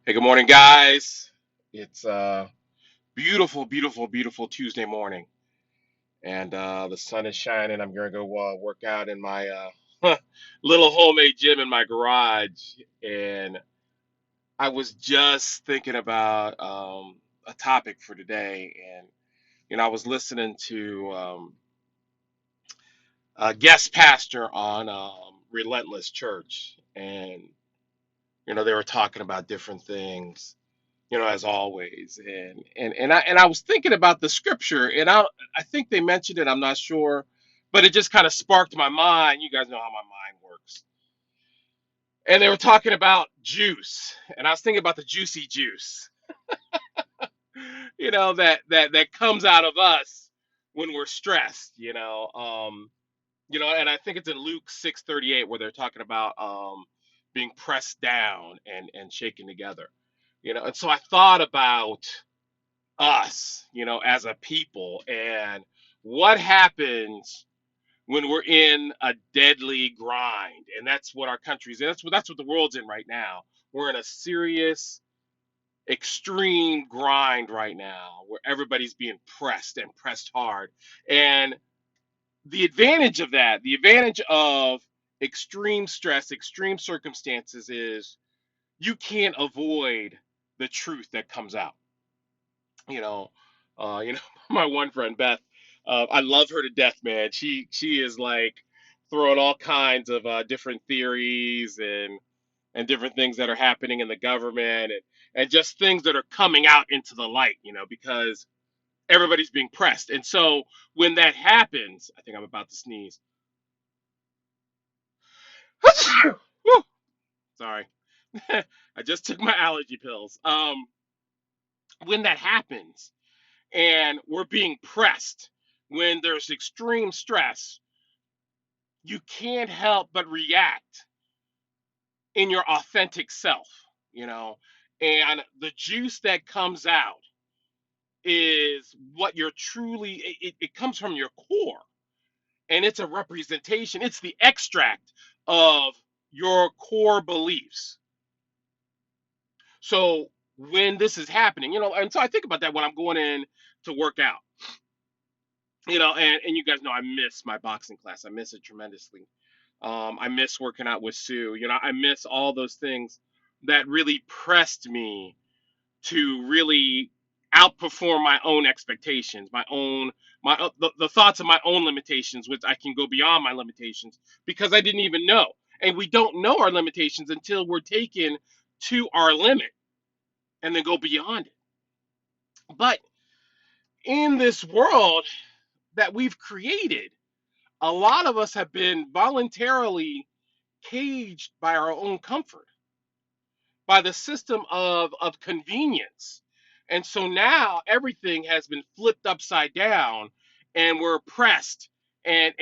Hey, good morning, guys. It's beautiful, beautiful, beautiful Tuesday morning, and the sun is shining. I'm gonna go work out in my little homemade gym in my garage, and I was just thinking about a topic for today, and I was listening to a guest pastor on Relentless Church, and they were talking about different things, as always. And I was thinking about the scripture, and I think they mentioned it. I'm not sure, but it just kind of sparked my mind. You guys know how my mind works. And they were talking about juice, and I was thinking about the juicy juice, that comes out of us when we're stressed. And I think it's in Luke 6:38 where they're talking about being pressed down and shaken together. And so I thought about us, as a people, and what happens when we're in a deadly grind. And that's what our country's in. That's what the world's in right now. We're in a serious, extreme grind right now where everybody's being pressed and pressed hard. And the advantage of extreme stress, extreme circumstances is you can't avoid the truth that comes out. you know my one friend Beth, I love her to death, man. She is like throwing all kinds of different theories and different things that are happening in the government, and just things that are coming out into the light, because everybody's being pressed. And so when that happens, I think I'm about to sneeze. Whew, sorry. I just took my allergy pills. When that happens and we're being pressed, when there's extreme stress, you can't help but react in your authentic self, you know. And the juice that comes out is what you're truly, it comes from your core, and it's a representation, it's the extract of your core beliefs. So when this is happening, and so I think about that when I'm going in to work out, and you guys know I miss my boxing class. I miss it tremendously. I miss working out with Sue. I miss all those things that really pressed me to really outperform my own expectations, the thoughts of my own limitations, which I can go beyond my limitations because I didn't even know. And we don't know our limitations until we're taken to our limit and then go beyond it. But in this world that we've created, a lot of us have been voluntarily caged by our own comfort, by the system of convenience. And so now everything has been flipped upside down, and we're pressed and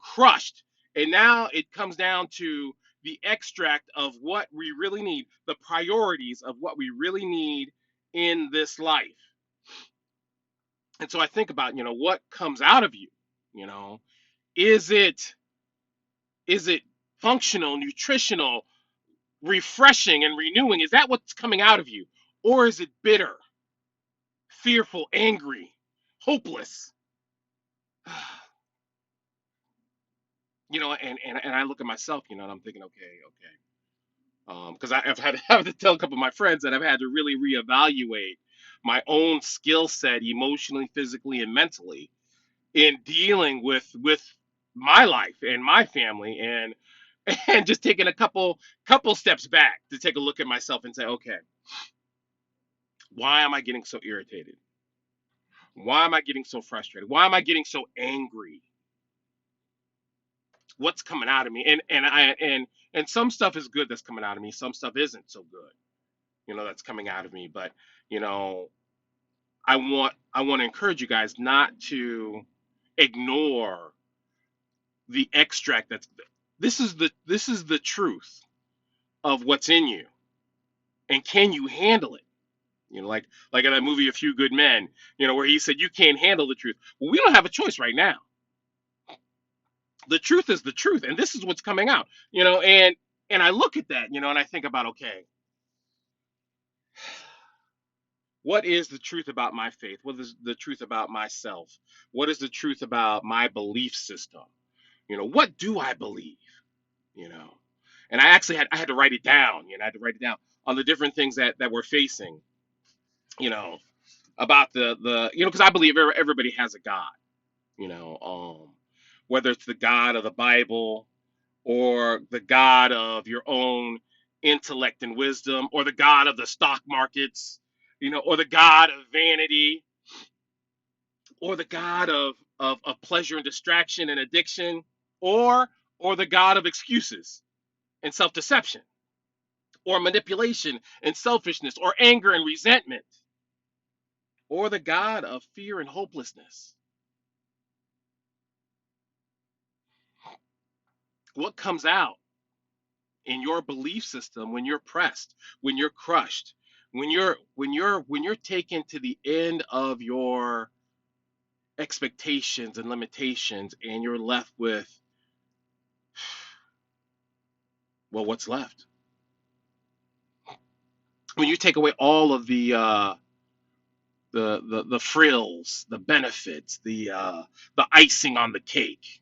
crushed. And now it comes down to the extract of what we really need, the priorities of what we really need in this life. And so I think about, what comes out of you, you know, is it is it functional, nutritional, refreshing and renewing? Is that what's coming out of you? Or is it bitter, fearful, angry, hopeless? And I look at myself, and I'm thinking, okay, okay. Because I've had have to tell a couple of my friends that I've had to really reevaluate my own skill set emotionally, physically, and mentally in dealing with my life and my family, and just taking a couple steps back to take a look at myself and say, okay, why am I getting so irritated? Why am I getting so frustrated? Why am I getting so angry? What's coming out of me? And some stuff is good that's coming out of me. Some stuff isn't so good, that's coming out of me. But you know, I want to encourage you guys not to ignore the extract. This is the truth of what's in you, and can you handle it? Like in that movie A Few Good Men, where he said you can't handle the truth. Well, we don't have a choice right now. The truth is the truth, and this is what's coming out. And I look at that, and I think about, okay, What is the truth about my faith? What is the truth about myself? What is the truth about my belief system? What do I believe? You know, and I had to write it down. I had to write it down on the different things that we're facing. You know, about the because I believe everybody has a God. You know, whether it's the God of the Bible or the God of your own intellect and wisdom, or the God of the stock markets, or the God of vanity, or the God of pleasure and distraction and addiction, or the God of excuses and self-deception, or manipulation and selfishness, or anger and resentment, or the God of fear and hopelessness. What comes out in your belief system when you're pressed, when you're crushed, when you're taken to the end of your expectations and limitations, and you're left with, well, what's left? When you take away all of the frills, the benefits, the icing on the cake,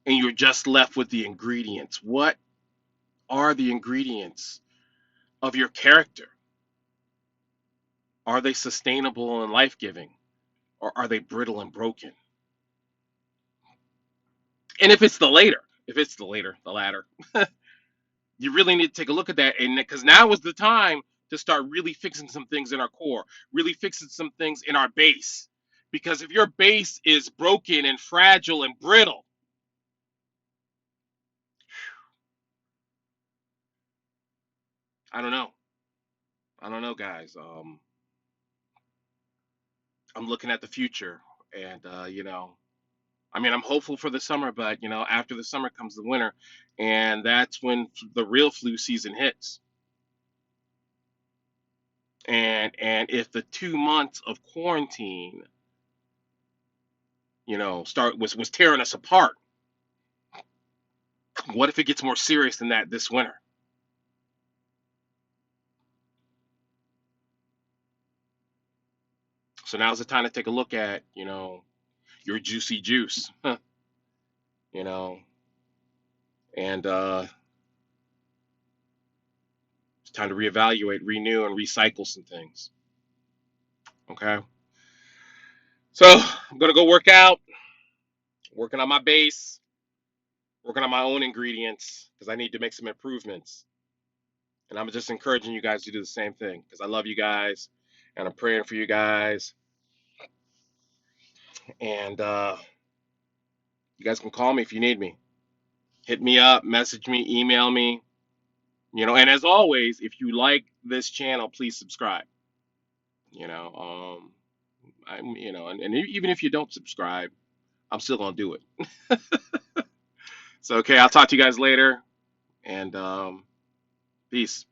and you're just left with the ingredients. What are the ingredients of your character? Are they sustainable and life-giving, or are they brittle and broken? And if it's the latter, you really need to take a look at that. And because now is the time to start really fixing some things in our core, really fixing some things in our base. Because if your base is broken and fragile and brittle, I don't know. I don't know, guys. I'm looking at the future, and I mean, I'm hopeful for the summer, but after the summer comes the winter, and that's when the real flu season hits. And if the 2 months of quarantine, start was tearing us apart, what if it gets more serious than that this winter? So now's the time to take a look at, your juicy juice, you know, and it's time to reevaluate, renew, and recycle some things. Okay. So I'm gonna go work out, working on my base, working on my own ingredients because I need to make some improvements. And I'm just encouraging you guys to do the same thing because I love you guys, and I'm praying for you guys. And you guys can call me if you need me. Hit me up, message me, email me. And as always, if you like this channel, please subscribe. You know, and even if you don't subscribe, I'm still gonna do it. So okay, I'll talk to you guys later, and peace.